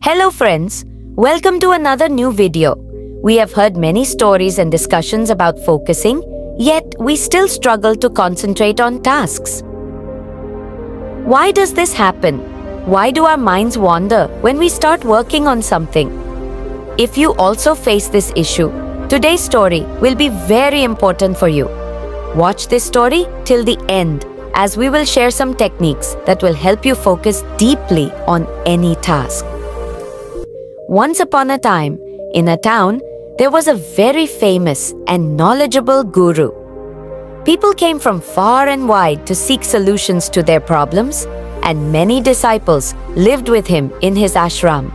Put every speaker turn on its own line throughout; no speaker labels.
Hello friends, welcome to another new video. We have heard many stories and discussions about focusing, yet we still struggle to concentrate on tasks. Why does this happen? Why do our minds wander when we start working on something? If you also face this issue, today's story will be very important for you. Watch this story till the end, as we will share some techniques that will help you focus deeply on any task. Once upon a time, in a town, there was a very famous and knowledgeable guru. People came from far and wide to seek solutions to their problems, and many disciples lived with him in his ashram.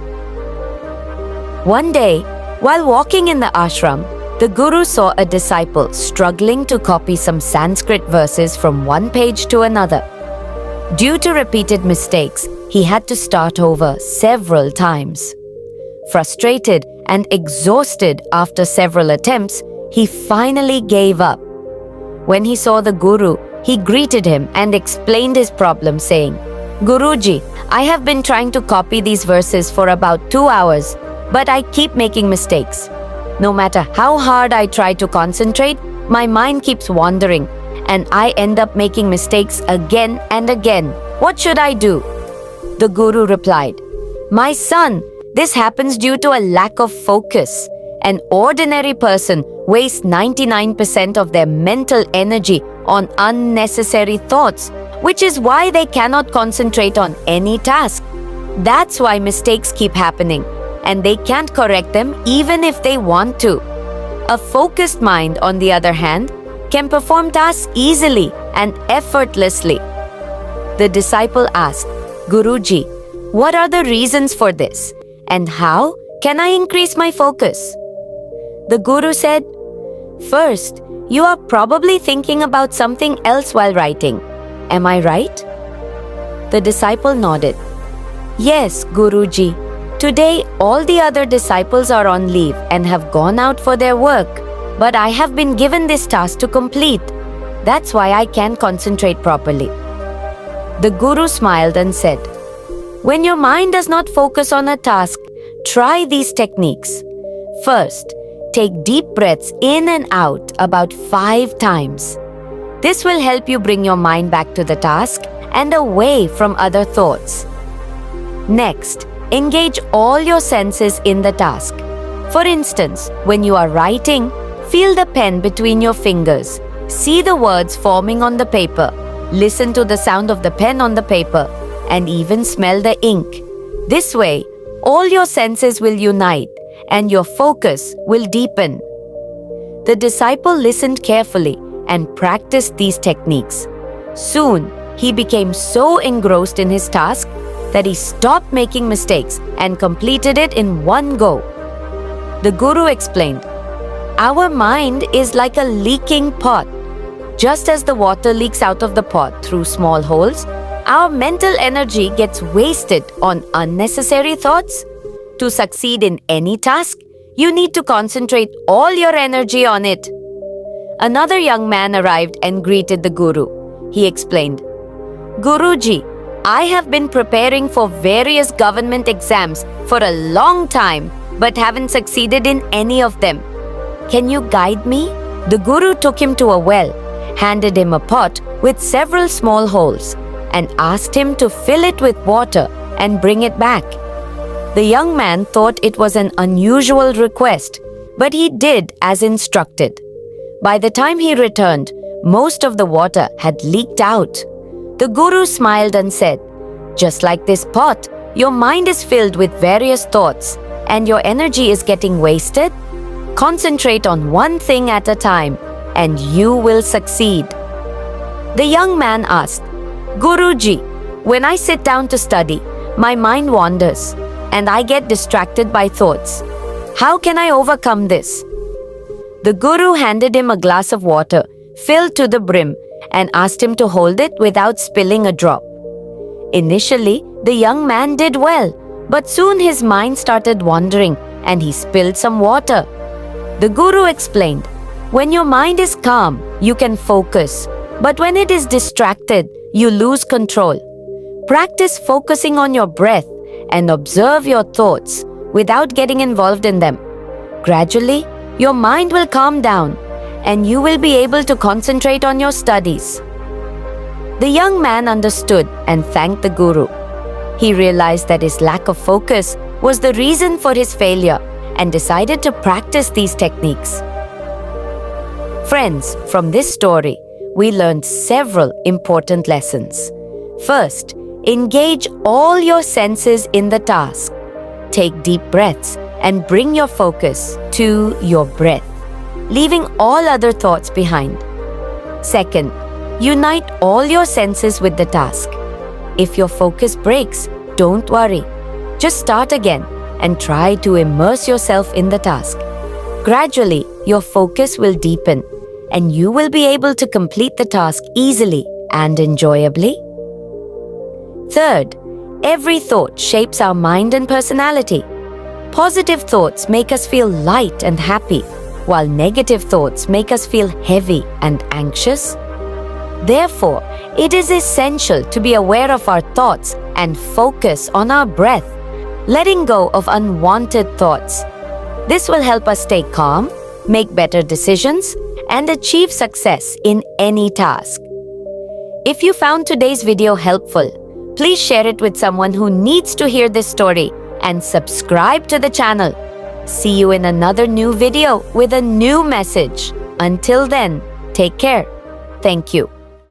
One day, while walking in the ashram, the guru saw a disciple struggling to copy some Sanskrit verses from one page to another. Due to repeated mistakes, he had to start over several times. Frustrated and exhausted after several attempts, he finally gave up. When he saw the guru, he greeted him and explained his problem, saying, "Guruji, I have been trying to copy these verses for about 2 hours, but I keep making mistakes. No matter how hard I try to concentrate, my mind keeps wandering, and I end up making mistakes again and again. What should I do?" The guru replied, "My son, this happens due to a lack of focus. An ordinary person wastes 99% of their mental energy on unnecessary thoughts, which is why they cannot concentrate on any task. That's why mistakes keep happening, and they can't correct them even if they want to. A focused mind, on the other hand, can perform tasks easily and effortlessly." The disciple asked, "Guruji, what are the reasons for this? And how can I increase my focus?" The guru said, "First, you are probably thinking about something else while writing. Am I right?" The disciple nodded. "Yes, Guruji. Today, all the other disciples are on leave and have gone out for their work, but I have been given this task to complete. That's why I can't concentrate properly." The guru smiled and said, "When your mind does not focus on a task, try these techniques. First, take deep breaths in and out about 5 times. This will help you bring your mind back to the task and away from other thoughts. Next, engage all your senses in the task. For instance, when you are writing, feel the pen between your fingers. See the words forming on the paper. Listen to the sound of the pen on the paper, and even smell the ink. This way, all your senses will unite and your focus will deepen." The disciple listened carefully and practiced these techniques. Soon, he became so engrossed in his task that he stopped making mistakes and completed it in one go. The guru explained, "Our mind is like a leaking pot. Just as the water leaks out of the pot through small holes, our mental energy gets wasted on unnecessary thoughts. To succeed in any task, you need to concentrate all your energy on it." Another young man arrived and greeted the guru. He explained, "Guruji, I have been preparing for various government exams for a long time, but haven't succeeded in any of them. Can you guide me?" The guru took him to a well, handed him a pot with several small holes, and asked him to fill it with water and bring it back. The young man thought it was an unusual request, but he did as instructed. By the time he returned, most of the water had leaked out. The guru smiled and said, "Just like this pot, your mind is filled with various thoughts, and your energy is getting wasted. Concentrate on one thing at a time, and you will succeed." The young man asked, "Guruji, when I sit down to study, my mind wanders and I get distracted by thoughts. How can I overcome this?" The guru handed him a glass of water filled to the brim and asked him to hold it without spilling a drop. Initially, the young man did well, but soon his mind started wandering and he spilled some water. The guru explained, "When your mind is calm, you can focus, but when it is distracted, you lose control. Practice focusing on your breath and observe your thoughts without getting involved in them. Gradually, your mind will calm down and you will be able to concentrate on your studies. The young man understood and thanked the guru. He realized that his lack of focus was the reason for his failure and decided to practice these techniques. Friends, from this story, we learned several important lessons. First, engage all your senses in the task. Take deep breaths and bring your focus to your breath, leaving all other thoughts behind. Second, unite all your senses with the task. If your focus breaks, don't worry. Just start again and try to immerse yourself in the task. Gradually, your focus will deepen and you will be able to complete the task easily and enjoyably. Third, every thought shapes our mind and personality. Positive thoughts make us feel light and happy, while negative thoughts make us feel heavy and anxious. Therefore, it is essential to be aware of our thoughts and focus on our breath, letting go of unwanted thoughts. This will help us stay calm, make better decisions, and achieve success in any task. If you found today's video helpful, please share it with someone who needs to hear this story and subscribe to the channel. See you in another new video with a new message. Until then, take care. Thank you.